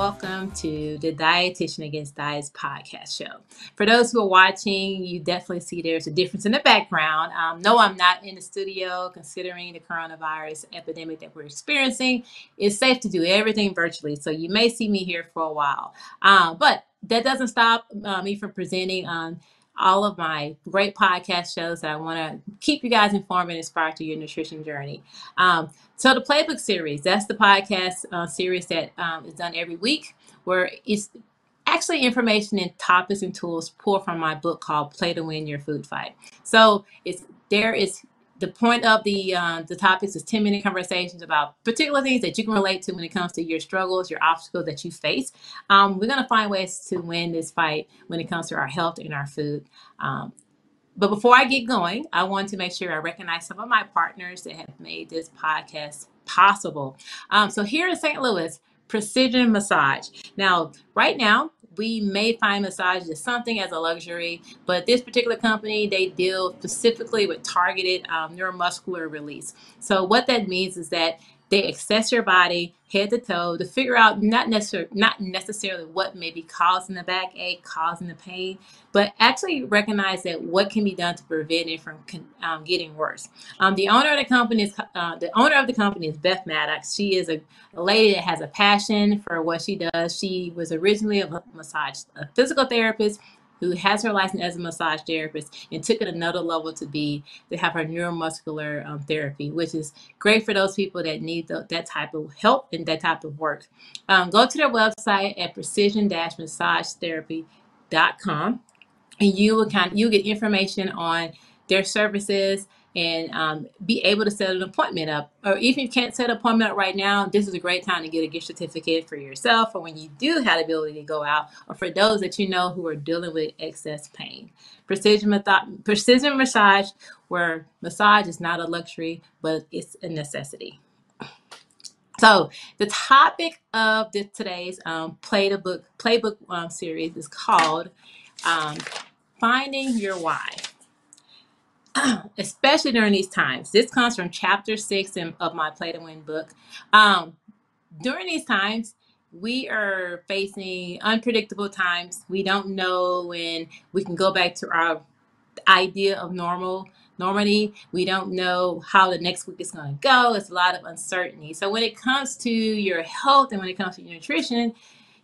welcome to the Dietitian Against Diets podcast show. For those who are watching, you definitely see there's a difference in the background. No, I'm not in the studio considering the coronavirus epidemic that we're experiencing. It's safe to do everything virtually, so you may see me here for a while. But that doesn't stop me from presenting all of my great podcast shows that I want to keep you guys informed and inspired through your nutrition journey. So the Playbook Series, that's the podcast series that is done every week, where it's actually information and topics and tools pulled from my book called Play to Win Your Food Fight. So the point of the topics is 10-minute conversations about particular things that you can relate to when it comes to your struggles, your obstacles that you face. We're going to find ways to win this fight when it comes to our health and our food. But before I get going, I want to make sure I recognize some of my partners that have made this podcast possible. So here in St. Louis, Precision Massage. Now, right now, we may find massage as something as a luxury, but this particular company, they deal specifically with targeted neuromuscular release. So what that means is that they assess your body head to toe to figure out not necessarily what may be causing the backache, causing the pain, but actually recognize that what can be done to prevent it from getting worse. The owner of the company is Beth Maddox. She is a lady that has a passion for what she does. She was originally a physical therapist who has her license as a massage therapist and took it another level to have her neuromuscular therapy, which is great for those people that need that type of help and that type of work. Go to their website at precision-massagetherapy.com, and you get information on their services and be able to set an appointment up. Or if you can't set an appointment up right now, this is a great time to get a gift certificate for yourself, or when you do have the ability to go out, or for those that you know who are dealing with excess pain. Precision massage, where massage is not a luxury, but it's a necessity. So the topic of today's Playbook series is called Finding Your Why. Especially during these times. This comes from chapter 6 of my Play to Win book. During these times, we are facing unpredictable times. We don't know when we can go back to our idea of normality. We don't know how the next week is going to go. It's a lot of uncertainty. So when it comes to your health and when it comes to your nutrition,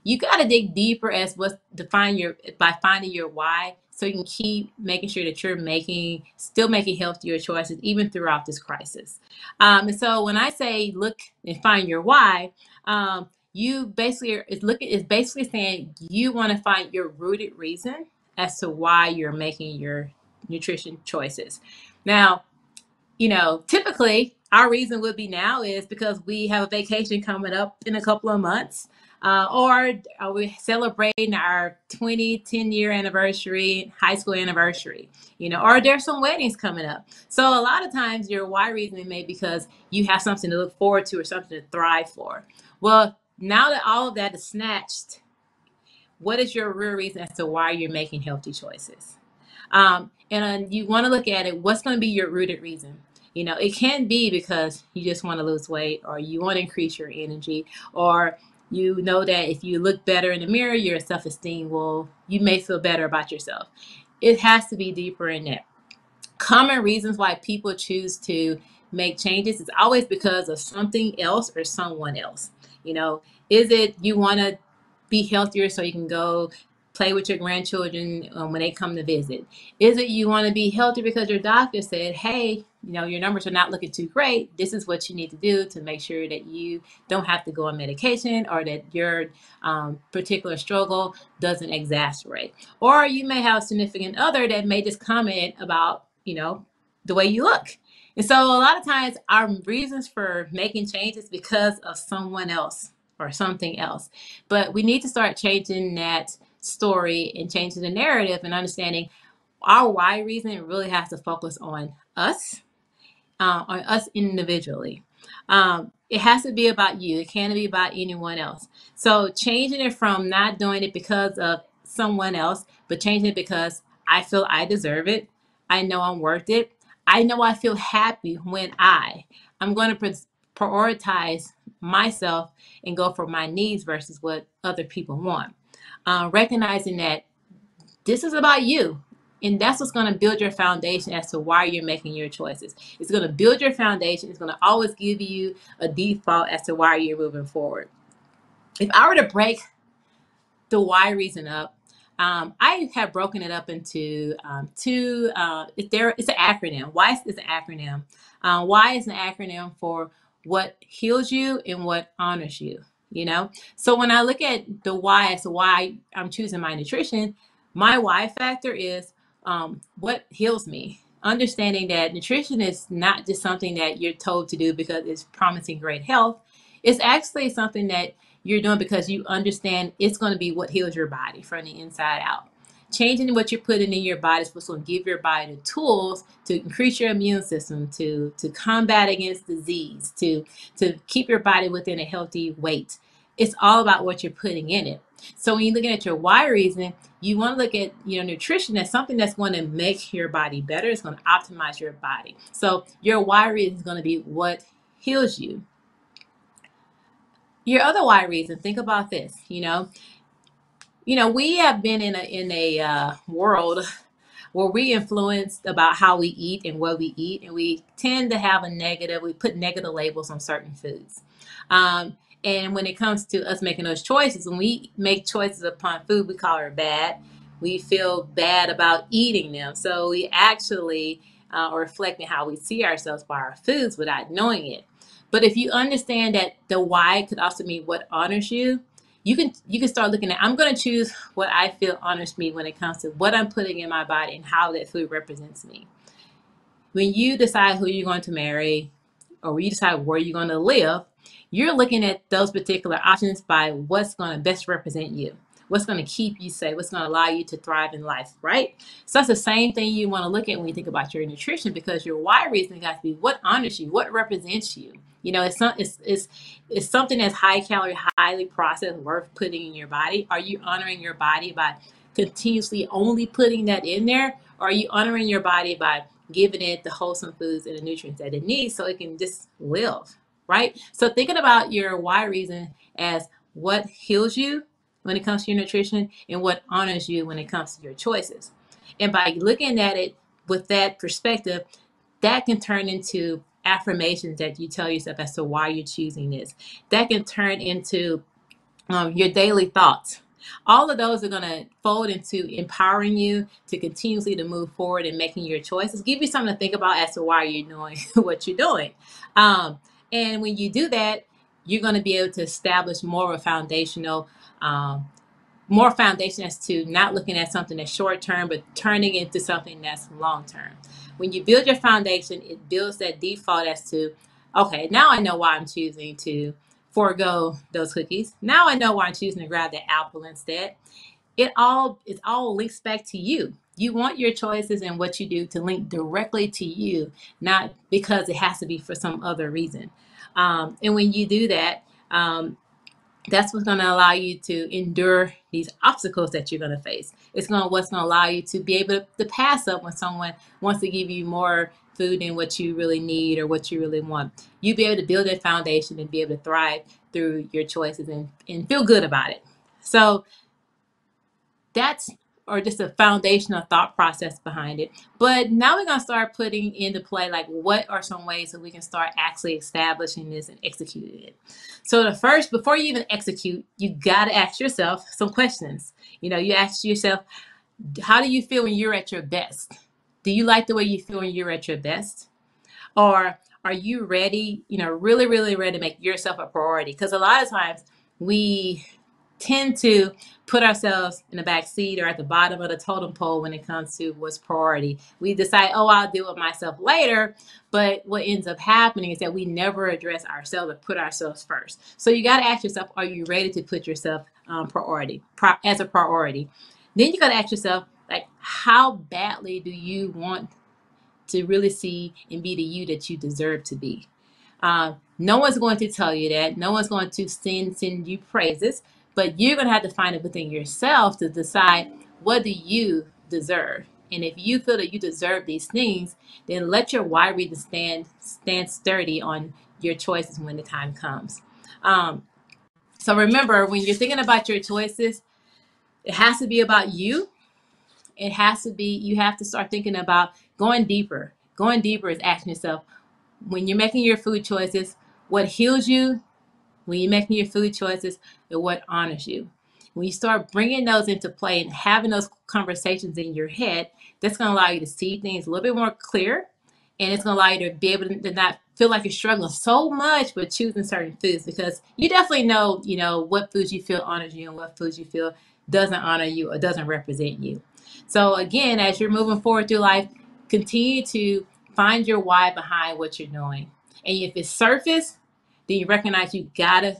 you got to dig deeper by finding your why, so you can keep making sure that you're still making healthier choices even throughout this crisis. And so when I say look and find your why, it's basically saying you want to find your rooted reason as to why you're making your nutrition choices. Now, typically our reason would be now is because we have a vacation coming up in a couple of months. Or are we celebrating our 10-year anniversary, high school anniversary, or there's some weddings coming up. So a lot of times your why reasoning may be because you have something to look forward to or something to thrive for. Well, now that all of that is snatched, what is your real reason as to why you're making healthy choices? And you want to look at it, what's going to be your rooted reason? It can be because you just want to lose weight, or you want to increase your energy, or you know that if you look better in the mirror, your self-esteem you may feel better about yourself. It has to be deeper in that. Common reasons why people choose to make changes is always because of something else or someone else. Is it you want to be healthier so you can go play with your grandchildren when they come to visit? Is it you want to be healthy because your doctor said, hey, your numbers are not looking too great. This is what you need to do to make sure that you don't have to go on medication, or that your particular struggle doesn't exacerbate. Or you may have a significant other that may just comment about, the way you look. And so a lot of times our reasons for making changes because of someone else or something else. But we need to start changing that story and changing the narrative and understanding our why reason really has to focus on us individually. It has to be about you. It can't be about anyone else. So changing it from not doing it because of someone else, but changing it because I feel I deserve it. I know I'm worth it. I know I feel happy when I'm going to prioritize myself and go for my needs versus what other people want. Recognizing that this is about you. And that's what's going to build your foundation as to why you're making your choices. It's going to build your foundation. It's going to always give you a default as to why you're moving forward. If I were to break the why reason up, I have broken it up into two. It's an acronym. Why is an acronym? Why is an acronym for what heals you and what honors you. You know. So when I look at the why as to why I'm choosing my nutrition, my why factor is what heals me. Understanding that nutrition is not just something that you're told to do because it's promising great health. It's actually something that you're doing because you understand it's going to be what heals your body from the inside out. Changing what you're putting in your body is what's going to give your body the tools to increase your immune system, to combat against disease, to keep your body within a healthy weight. It's all about what you're putting in it. So when you're looking at your why reason, you want to look at nutrition as something that's going to make your body better. It's going to optimize your body. So your why reason is going to be what heals you. Your other why reason, think about this. We have been in a world where we influenced about how we eat and what we eat, and we tend to have we put negative labels on certain foods. And when it comes to us making those choices, when we make choices upon food, we call it bad. We feel bad about eating them. So we actually are reflecting how we see ourselves by our foods without knowing it. But if you understand that the why could also mean what honors you, you can start looking at, I'm going to choose what I feel honors me when it comes to what I'm putting in my body and how that food represents me. When you decide who you're going to marry or when you decide where you're going to live, you're looking at those particular options by what's going to best represent you, what's going to keep you safe, what's going to allow you to thrive in life, right? So that's the same thing you want to look at when you think about your nutrition, because your why reason has to be what honors you, what represents you. It's something that's high calorie, highly processed, worth putting in your body. Are you honoring your body by continuously only putting that in there? Or are you honoring your body by giving it the wholesome foods and the nutrients that it needs so it can just live, right? So thinking about your why reason as what heals you when it comes to your nutrition and what honors you when it comes to your choices. And by looking at it with that perspective, that can turn into affirmations that you tell yourself as to why you're choosing this. That can turn into your daily thoughts. All of those are going to fold into empowering you to continuously to move forward and making your choices. Give you something to think about as to why you're doing what you're doing. And when you do that, you're going to be able to establish more foundation as to not looking at something that's short term, but turning into something that's long term. When you build your foundation, it builds that default as to, okay, now I know why I'm choosing to forego those cookies. Now I know why I'm choosing to grab the apple instead. It all links back to you. You want your choices and what you do to link directly to you, not because it has to be for some other reason. And when you do that, that's what's going to allow you to endure these obstacles that you're going to face. What's going to allow you to be able to pass up when someone wants to give you more food than what you really need or what you really want. You'll be able to build that foundation and be able to thrive through your choices and feel good about it. So that's or just a foundational thought process behind it. But now we're going to start putting into play, like, what are some ways that we can start actually establishing this and executing it. So before you even execute, you got to ask yourself some questions. You ask yourself, how do you feel when you're at your best? Do you like the way you feel when you're at your best? Or are you ready, really, really ready to make yourself a priority? Because a lot of times we tend to put ourselves in the back seat or at the bottom of the totem pole when it comes to what's priority. We decide, oh, I'll deal with myself later. But what ends up happening is that we never address ourselves or put ourselves first. So you got to ask yourself, are you ready to put yourself as a priority? Then you got to ask yourself, like, how badly do you want to really see and be the you that you deserve to be? No one's going to tell you that. No one's going to send you praises, but you're going to have to find it within yourself to decide, what do you deserve? And if you feel that you deserve these things, then let your why reason stand sturdy on your choices when the time comes. So remember, when you're thinking about your choices, it has to be about you. It has to be, you have to start thinking about going deeper. Going deeper is asking yourself, when you're making your food choices, what heals you? When you're making your food choices, and what honors you. When you start bringing those into play and having those conversations in your head, that's going to allow you to see things a little bit more clear, and it's going to allow you to be able to not feel like you're struggling so much with choosing certain foods, because you definitely know, what foods you feel honors you and what foods you feel doesn't honor you or doesn't represent you. So again, as you're moving forward through life, continue to find your why behind what you're doing. And if it's surface, then you recognize you gotta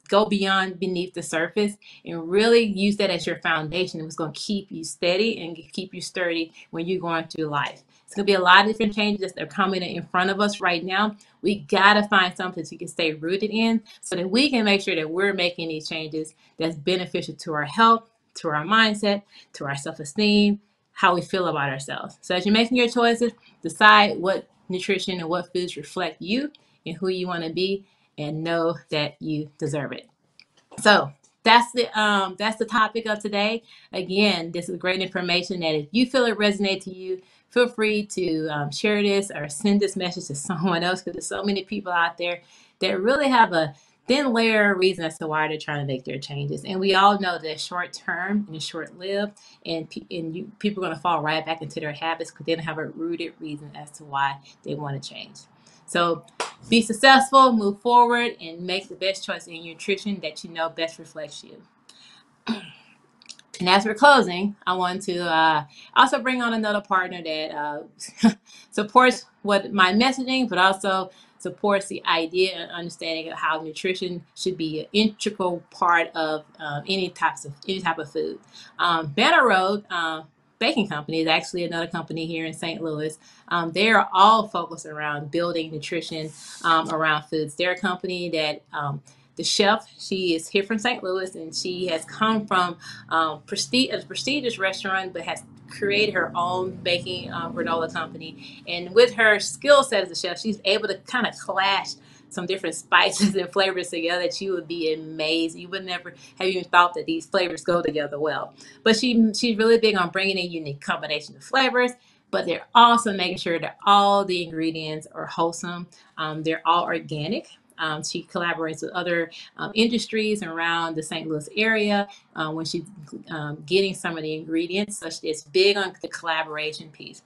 go beyond beneath the surface and really use that as your foundation. It's going to keep you steady and keep you sturdy when you're going through life. It's going to be a lot of different changes that are coming in front of us right now. We got to find something we can stay rooted in so that we can make sure that we're making these changes that's beneficial to our health, to our mindset, to our self-esteem, how we feel about ourselves. So as you're making your choices, decide what nutrition and what foods reflect you and who you want to be, and know that you deserve it. So that's the topic of today. Again, this is great information that if you feel it resonates to you, feel free to share this or send this message to someone else, because there's so many people out there that really have a thin layer of reason as to why they're trying to make their changes. And we all know that short term and short lived, and people are going to fall right back into their habits because they don't have a rooted reason as to why they want to change. So be successful, move forward, and make the best choice in your nutrition that you know best reflects you. And as we're closing, I want to also bring on another partner that supports what my messaging, but also supports the idea and understanding of how nutrition should be an integral part of any type of food. Banner Road Baking Company is actually another company here in St. Louis. They are all focused around building nutrition around foods. They're a company that the chef, she is here from St. Louis, and she has come from a prestigious restaurant, but has created her own baking granola company. And with her skill set as a chef, she's able to kind of clash some different spices and flavors together that you would be amazed. You would never have even thought that these flavors go together well. But she's really big on bringing in unique combination of flavors, but they're also making sure that all the ingredients are wholesome. They're all organic. She collaborates with other industries around the St. Louis area when she's getting some of the ingredients. So it's big on the collaboration piece.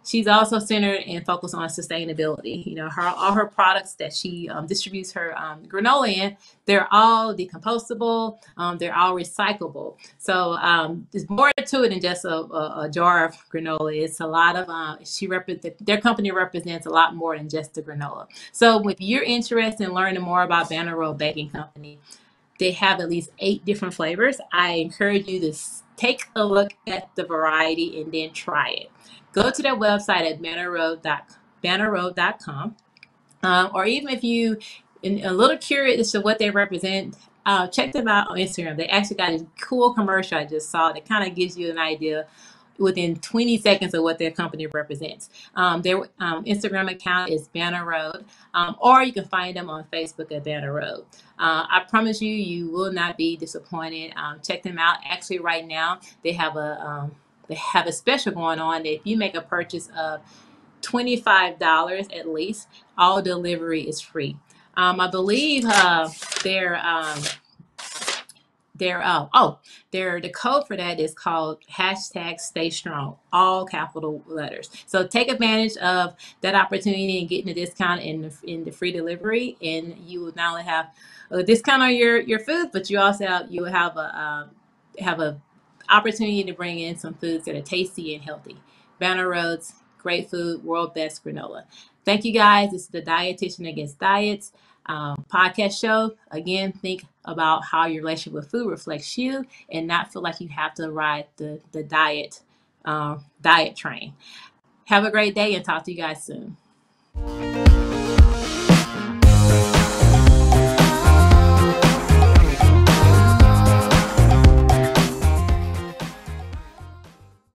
She's also centered and focused on sustainability. All her products that she distributes her granola in, they're all decomposable. They're all recyclable. So there's more to it than just a jar of granola. It's a lot of their company represents a lot more than just the granola. So if you're interested in learning more about Banner Road Baking Company, they have at least 8 different flavors. I encourage you to take a look at the variety and then try it. Go to their website at bannerroad.com. Or even if you are a little curious as to what they represent, check them out on Instagram. They actually got a cool commercial I just saw that kind of gives you an idea within 20 seconds of what their company represents. Their Instagram account is Banner Road, or you can find them on Facebook at Banner Road. I promise you, you will not be disappointed. Check them out. Actually, right now they have a special going on that if you make a purchase of $25 at least, all delivery is free. I believe the code for that is called #StayStrong, all capital letters. So take advantage of that opportunity and getting a discount in the free delivery, and you will not only have a discount on your food, but you also will have a opportunity to bring in some foods that are tasty and healthy. Banner Roads, great food, world best granola. Thank you guys. This is the Dietitian Against Diets podcast show. Again, think about how your relationship with food reflects you, and not feel like you have to ride the diet train. Have a great day, and talk to you guys soon.